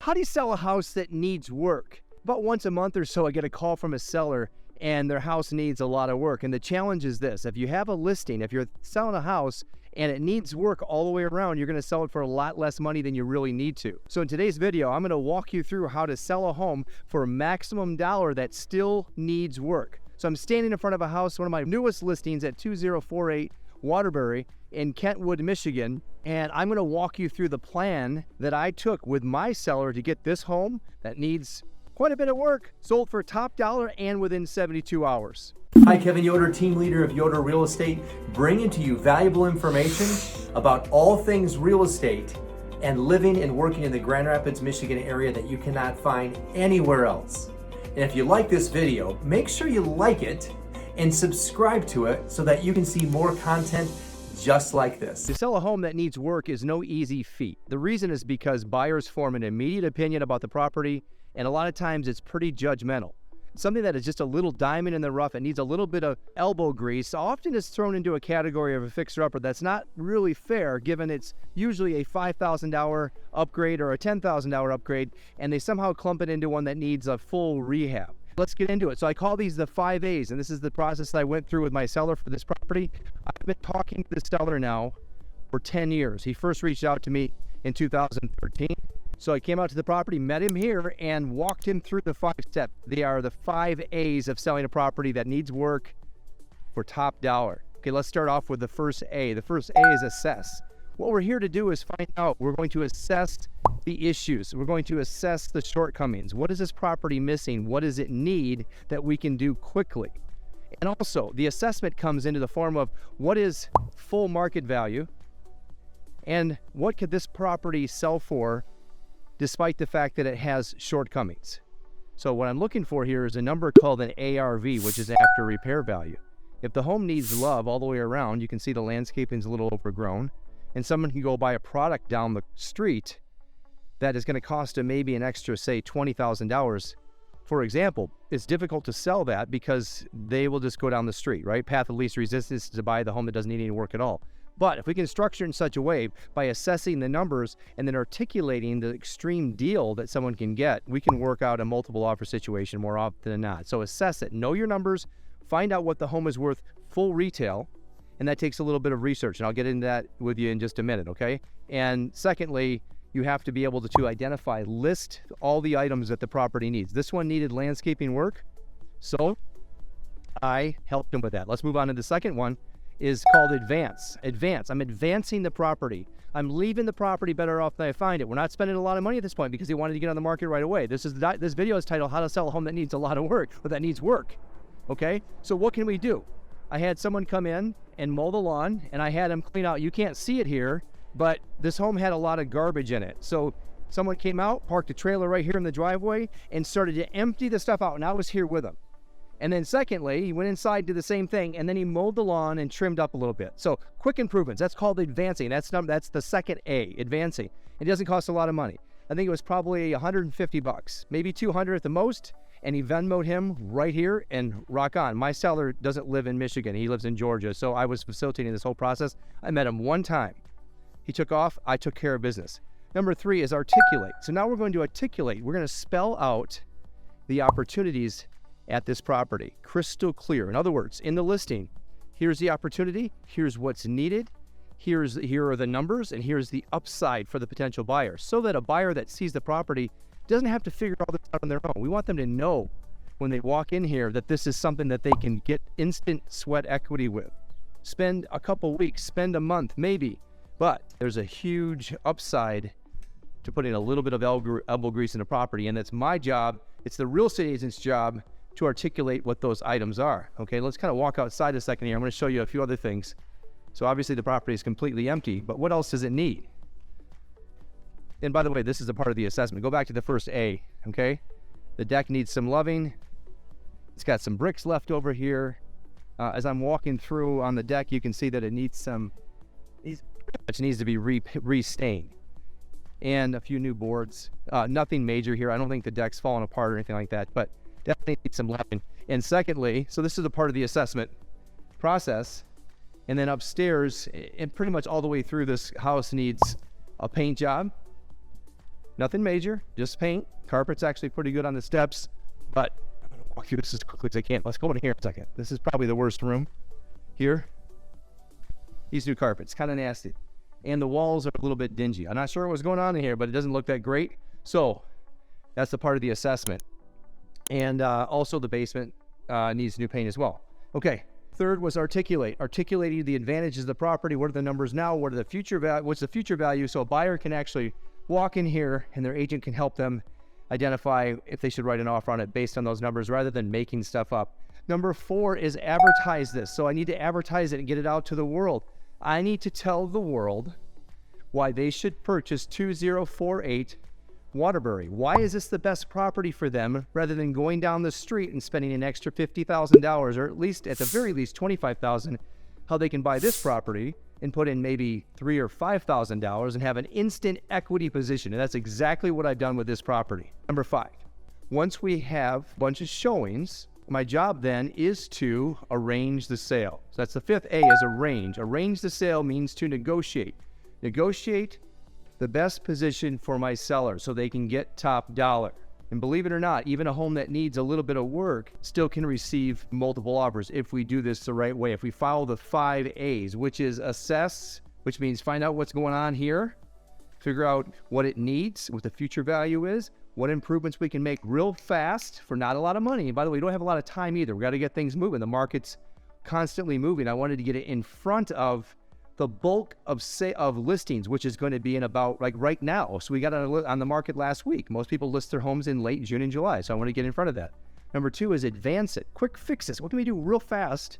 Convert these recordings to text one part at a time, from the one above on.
How do you sell a house that needs work? About once a month or so, I get a call from a seller and their house needs a lot of work. And the challenge is this: if you have a listing, if you're selling a house and it needs work all the way around, you're going to sell it for a lot less money than you really need to. So in today's video, I'm going to walk you through how to sell a home for a maximum dollar that still needs work. So I'm standing in front of a house, one of my newest listings at 2048 Waterbury in Kentwood, Michigan, and I'm going to walk you through the plan that I took with my seller to get this home that needs quite a bit of work sold for top dollar and within 72 hours. Hi, Kevin Yoder, team leader of Yoder Real Estate, bringing to you valuable information about all things real estate and living and working in the Grand Rapids, Michigan area that you cannot find anywhere else. And if you like this video, make sure you like it and subscribe to it so that you can see more content just like this. To sell a home that needs work is no easy feat. The reason is because buyers form an immediate opinion about the property, and a lot of times it's pretty judgmental. Something that is just a little diamond in the rough and needs a little bit of elbow grease often is thrown into a category of a fixer-upper that's not really fair, given it's usually a $5,000 upgrade or a $10,000 upgrade, and they somehow clump it into one that needs a full rehab. Let's get into it. So I call these the 5 A's, and this is the process that I went through with my seller for this property. I've been talking to the seller now for 10 years. He first reached out to me in 2013. So I came out to the property, met him here, and walked him through the 5 steps. They are the 5 A's of selling a property that needs work for top dollar. Okay, let's start off with the first A. The first A is assess. What we're here to do is find out. We're going to assess the issues. We're going to assess the shortcomings. What is this property missing? What does it need that we can do quickly? And also, the assessment comes into the form of what is full market value and what could this property sell for despite the fact that it has shortcomings. So what I'm looking for here is a number called an ARV, which is after repair value. If the home needs love all the way around, you can see the landscaping is a little overgrown, and someone can go buy a product down the street that is going to cost them maybe an extra, say, $20,000. For example, it's difficult to sell that because they will just go down the street, right? Path of least resistance to buy the home that doesn't need any work at all. But if we can structure in such a way by assessing the numbers and then articulating the extreme deal that someone can get, we can work out a multiple offer situation more often than not. So assess it, know your numbers, find out what the home is worth full retail, and that takes a little bit of research, and I'll get into that with you in just a minute, okay? And secondly, you have to be able to identify, list all the items that the property needs. This one needed landscaping work, so I helped him with that. Let's move on to the second one. Is called advance. Advance. I'm advancing the property. I'm leaving the property better off than I find it. We're not spending a lot of money at this point because he wanted to get on the market right away. This video is titled "How to Sell a Home That Needs a Lot of Work," or that needs work. Okay. So what can we do? I had someone come in and mow the lawn, and I had him clean out. You can't see it here, but this home had a lot of garbage in it. So someone came out, parked a trailer right here in the driveway, and started to empty the stuff out. And I was here with him. And then secondly, he went inside, did the same thing, and then he mowed the lawn and trimmed up a little bit. So quick improvements, that's called advancing. That's the second A, advancing. It doesn't cost a lot of money. I think it was probably 150 bucks, maybe 200 at the most, and he Venmo'd him right here and rock on. My seller doesn't live in Michigan, he lives in Georgia, so I was facilitating this whole process. I met him one time. He took off, I took care of business. Number 3 is articulate. So now we're going to articulate. We're going to spell out the opportunities at this property, crystal clear. In other words, in the listing, here's the opportunity, here's what's needed, here are the numbers, and here's the upside for the potential buyer, so that a buyer that sees the property doesn't have to figure all this out on their own. We want them to know when they walk in here that this is something that they can get instant sweat equity with. Spend a couple weeks, spend a month maybe, but there's a huge upside to putting a little bit of elbow grease in a property, and that's my job. It's the real estate agent's job to articulate what those items are. Okay, let's kind of walk outside a second here. I'm going to show you a few other things. So obviously the property is completely empty, but what else does it need? And by the way, this is a part of the assessment. Go back to the first A, okay? The deck needs some loving. It's got some bricks left over here. As I'm walking through on the deck, you can see that it needs to be re-stained. And a few new boards. Nothing major here. I don't think the deck's falling apart or anything like that, but definitely needs some loving. And secondly, so this is a part of the assessment process. And then upstairs, and pretty much all the way through, this house needs a paint job, Nothing major, just paint. Carpet's actually pretty good on the steps, but I'm gonna walk through this as quickly as I can. Let's go in here a second. This is probably the worst room here. These new carpets, kind of nasty. And the walls are a little bit dingy. I'm not sure what's going on in here, but it doesn't look that great. So that's the part of the assessment. And also the basement needs new paint as well. Okay, third was articulate. Articulating the advantages of the property. What are the numbers now? What are the future what's the future value? So a buyer can actually walk in here and their agent can help them identify if they should write an offer on it based on those numbers rather than making stuff up. Number 4 is advertise this. So I need to advertise it and get it out to the world. I need to tell the world why they should purchase 2048 Waterbury. Why is this the best property for them rather than going down the street and spending an extra $50,000 or at the very least $25,000, how they can buy this property and put in maybe $3,000 or $5,000 and have an instant equity position. And that's exactly what I've done with this property. Number 5, once we have a bunch of showings, my job then is to arrange the sale. So that's the 5th A, is arrange. Arrange the sale means to negotiate. Negotiate the best position for my seller so they can get top dollar. And believe it or not, even a home that needs a little bit of work still can receive multiple offers if we do this the right way. If we follow the 5 A's, which is assess, which means find out what's going on here, figure out what it needs, what the future value is, what improvements we can make real fast for not a lot of money. And by the way, we don't have a lot of time either. We got to get things moving. The market's constantly moving. I wanted to get it in front of the bulk of listings, which is going to be in about like right now. So we got on the market last week. Most people list their homes in late June and July. So I want to get in front of that. Number 2 is advance it. Quick fixes. What can we do real fast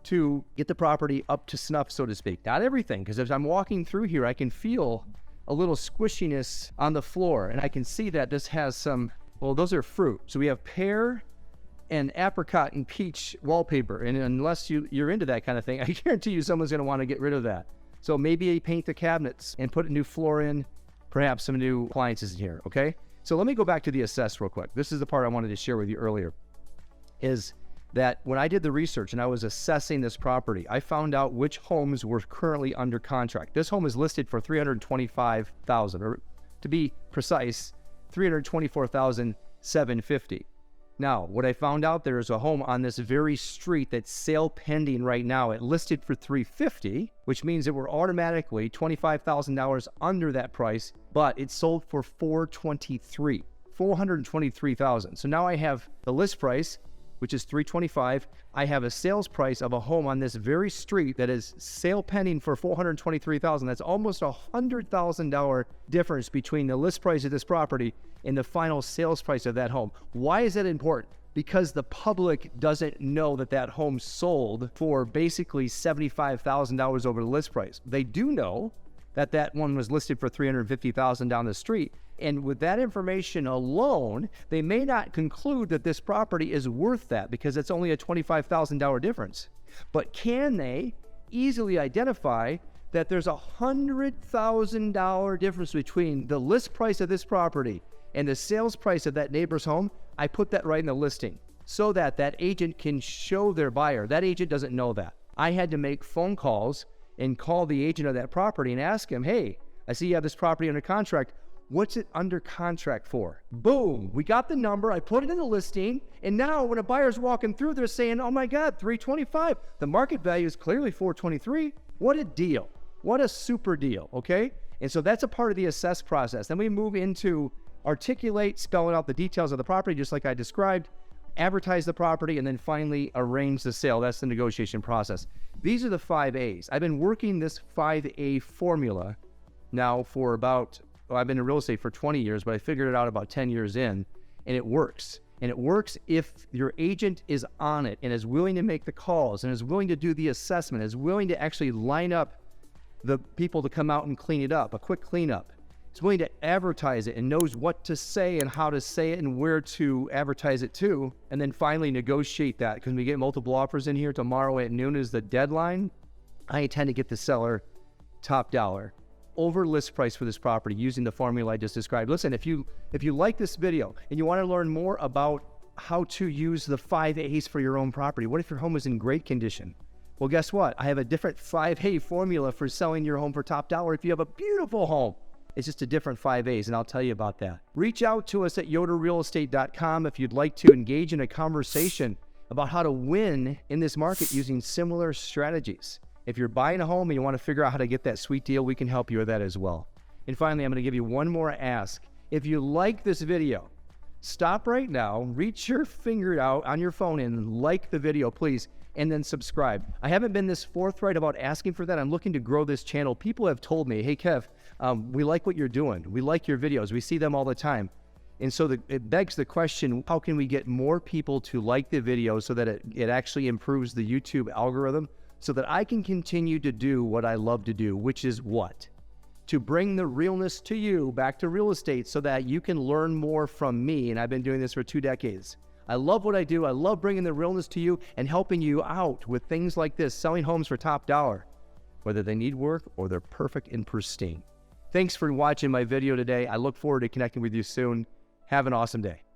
to get the property up to snuff, so to speak? Not everything, because as I'm walking through here, I can feel a little squishiness on the floor. And I can see that this has some, well, those are fruit. So we have pear and apricot and peach wallpaper. And unless you're into that kind of thing, I guarantee you someone's going to want to get rid of that. So maybe paint the cabinets and put a new floor in, perhaps some new appliances in here, okay? So let me go back to the assess real quick. This is the part I wanted to share with you earlier, is that when I did the research and I was assessing this property, I found out which homes were currently under contract. This home is listed for $325,000, or to be precise, $324,750. Now, what I found out, there's a home on this very street that's sale pending right now. It listed for $350,000, which means that we're automatically $25,000 under that price, but it sold for $423,000. So now I have the list price, which is $325,000. I have a sales price of a home on this very street that is sale pending for $423,000. That's almost $100,000 difference between the list price of this property and the final sales price of that home. Why is that important? Because the public doesn't know that that home sold for basically $75,000 over the list price. They do know that that one was listed for $350,000 down the street. And with that information alone, they may not conclude that this property is worth that because it's only a $25,000 difference. But can they easily identify that there's $100,000 difference between the list price of this property and the sales price of that neighbor's home? I put that right in the listing so that that agent can show their buyer. That agent doesn't know that. I had to make phone calls and call the agent of that property and ask him, hey, I see you have this property under contract. What's it under contract for? Boom, we got the number. I put it in the listing. And now when a buyer's walking through, they're saying, oh my God, $325,000. The market value is clearly $423,000. What a deal. What a super deal, okay? And so that's a part of the assess process. Then we move into articulate, spelling out the details of the property, just like I described, advertise the property, and then finally arrange the sale. That's the negotiation process. These are the 5 A's. I've been working this 5A formula now for about, well, I've been in real estate for 20 years, but I figured it out about 10 years in, and it works. And it works if your agent is on it and is willing to make the calls and is willing to do the assessment, is willing to actually line up the people to come out and clean it up, a quick cleanup. Is willing to advertise it and knows what to say and how to say it and where to advertise it to, and then finally negotiate that. Because we get multiple offers in here, tomorrow at noon is the deadline. I intend to get the seller top dollar over list price for this property using the formula I just described. Listen, if you like this video and you want to learn more about how to use the 5 A's for your own property, what if your home is in great condition? Well, guess what? I have a different 5A formula for selling your home for top dollar if you have a beautiful home It's just a different 5As, and I'll tell you about that. Reach out to us at yoderrealestate.com if you'd like to engage in a conversation about how to win in this market using similar strategies. If you're buying a home and you want to figure out how to get that sweet deal, we can help you with that as well. And finally, I'm going to give you one more ask. If you like this video, stop right now, reach your finger out on your phone and like the video, please, and then subscribe. I haven't been this forthright about asking for that. I'm looking to grow this channel. People have told me, hey, Kev, we like what you're doing. We like your videos. We see them all the time. And so it begs the question, how can we get more people to like the video so that it actually improves the YouTube algorithm so that I can continue to do what I love to do, which is what? To bring the realness to you back to real estate so that you can learn more from me. And I've been doing this for 2 decades. I love what I do. I love bringing the realness to you and helping you out with things like this, selling homes for top dollar, whether they need work or they're perfect and pristine. Thanks for watching my video today. I look forward to connecting with you soon. Have an awesome day.